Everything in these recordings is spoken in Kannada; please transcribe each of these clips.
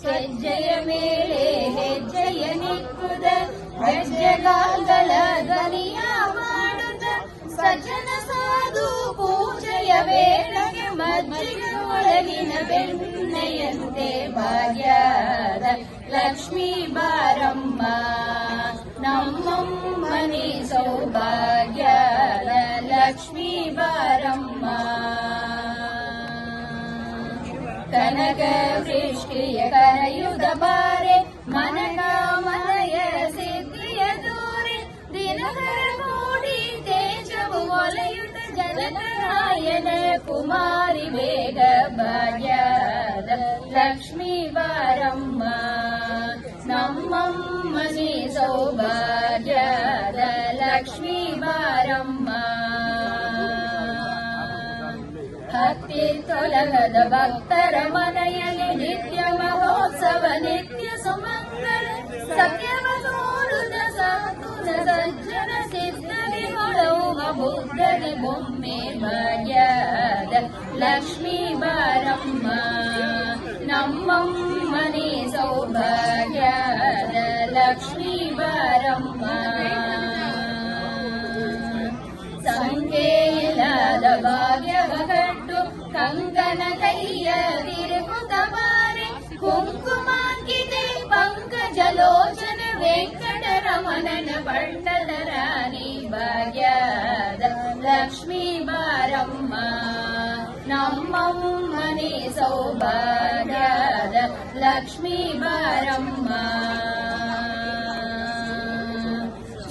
ಹೆಜ್ಜೆಯ ಮೇಲೆ ಹೆಜ್ಜೆಯ ನಿಕ್ಕುದ ಹೆಜ್ಜೆಗಾಲ್ಗಳ ಧ್ವನಿಯ ಮಾಡುತ್ತ ಸಜ್ಜನ ಸಾಧು ಪೂಜೆಯ ವೇಳೆಗೆ ಮಜ್ಜಿಗೆ ಒಳಗಿನ ಬೆಣ್ಣೆಯಂತೆ ಭಾಗ್ಯದ ಲಕ್ಷ್ಮೀ ಬಾರಮ್ಮ ನಮ್ಮಮ್ಮನಿ ಸೌಭಾಗ್ಯದ ಲಕ್ಷ್ಮೀ ಬಾರಮ್ಮ ಕನಕ ವೃಷ್ಟಿಯ ಕರೆಯುದ ಬಾರೆ ಮನಕಾಮನೆಯ ಸಿದ್ಧಿಯ ದೂರೆ ದಿನಕರ ಕೂಡಿ ತೇಜವು ಒಲೆಯುತ ಜನಕರಾಯನ ಕುಮಾರಿ ಬೇಗ ಭಾಗ್ಯದ ಲಕ್ಷ್ಮೀ ಬಾರಮ್ಮ ನಮ್ಮಮ್ಮನಿ ಸೌಭಾಗ್ಯದ ಲಕ್ಷ್ಮೀ ಬಾರಮ್ಮ ಭಕ್ತಿ ತೊಲಗದ ಭಕ್ತರ ಮನೆಯಲ್ಲಿ ನಿತ್ಯ ಮಹೋತ್ಸವ ನಿತ್ಯ ಸುಮಂಗಲ ಸತ್ಯವ ತೋರುದ ಸಾಧುನ ಸಜ್ಜನ ಸಿದ್ಧಗೆ ಹೊಳವುವ ಬುದ್ಧಗೆ ಬೊಮ್ಮೆ ಭಾಗ್ಯದ ಲಕ್ಷ್ಮೀ ಬಾರಮ್ಮ ನಮ್ಮಮ್ಮನಿ ಸೌಭಾಗ್ಯದ ಲಕ್ಷ್ಮೀ ಬಾರಮ್ಮ ಸಂಖ್ಯೆಯಿಲ್ಲದ ಭಾಗ್ಯವ ಕಟ್ಟು ಕಂಕನ ಕೈಯ ತಿರುಗುತ್ತ ಬಾರೆ ಕುಂಕುಮಾಂಕಿತೆ ಪಂಕಜಲೋಚನ ವೆಂಕಟರಮಣನ ಪಟ್ಟದ ರಾಣಿ ಭಾಗ್ಯದ ಲಕ್ಷ್ಮೀ ಬಾರಮ್ಮ ನಮ್ಮಮ್ಮನಿ ಸೌಭಾಗ್ಯದ ಲಕ್ಷ್ಮೀ ಬಾರಮ್ಮ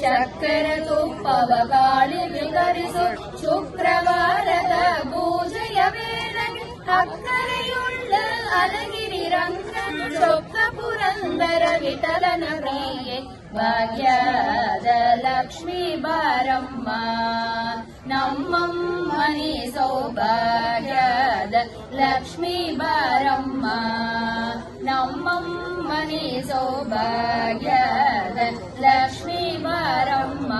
ಚಕ್ಕರ ತುಪ್ಪವ ಕಾಳಿಗೆ ಕರಿಸು ಶುಕ್ರವಾರದ ಪೂಜೆಯ ವೇಳೆಗೆ ಅಕ್ಕರೆಯುಳ್ಳ ಅಲಗಿರಿ ರಂಗನ ಚೊಕ್ಕ ಪುರಂದರ ವಿಠಲನ ಪ್ರಿಯೆ ಭಾಗ್ಯದ ಲಕ್ಷ್ಮೀ ಬಾರಮ್ಮ ನಮ್ಮಮ್ಮನಿ ಸೌಭಾಗ್ಯದ ಲಕ್ಷ್ಮೀ ಬಾರಮ್ಮ ನಮ್ಮಮ್ಮನಿ ಸೌಭಾಗ್ಯದ ಲಕ್ಷ್ಮೀ ಬಾರಮ್ಮ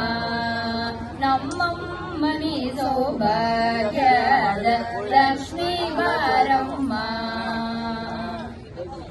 ನಮ್ಮಮ್ಮನಿ ಸೌಭಾಗ್ಯದ ಲಕ್ಷ್ಮೀ ಬಾರಮ್ಮ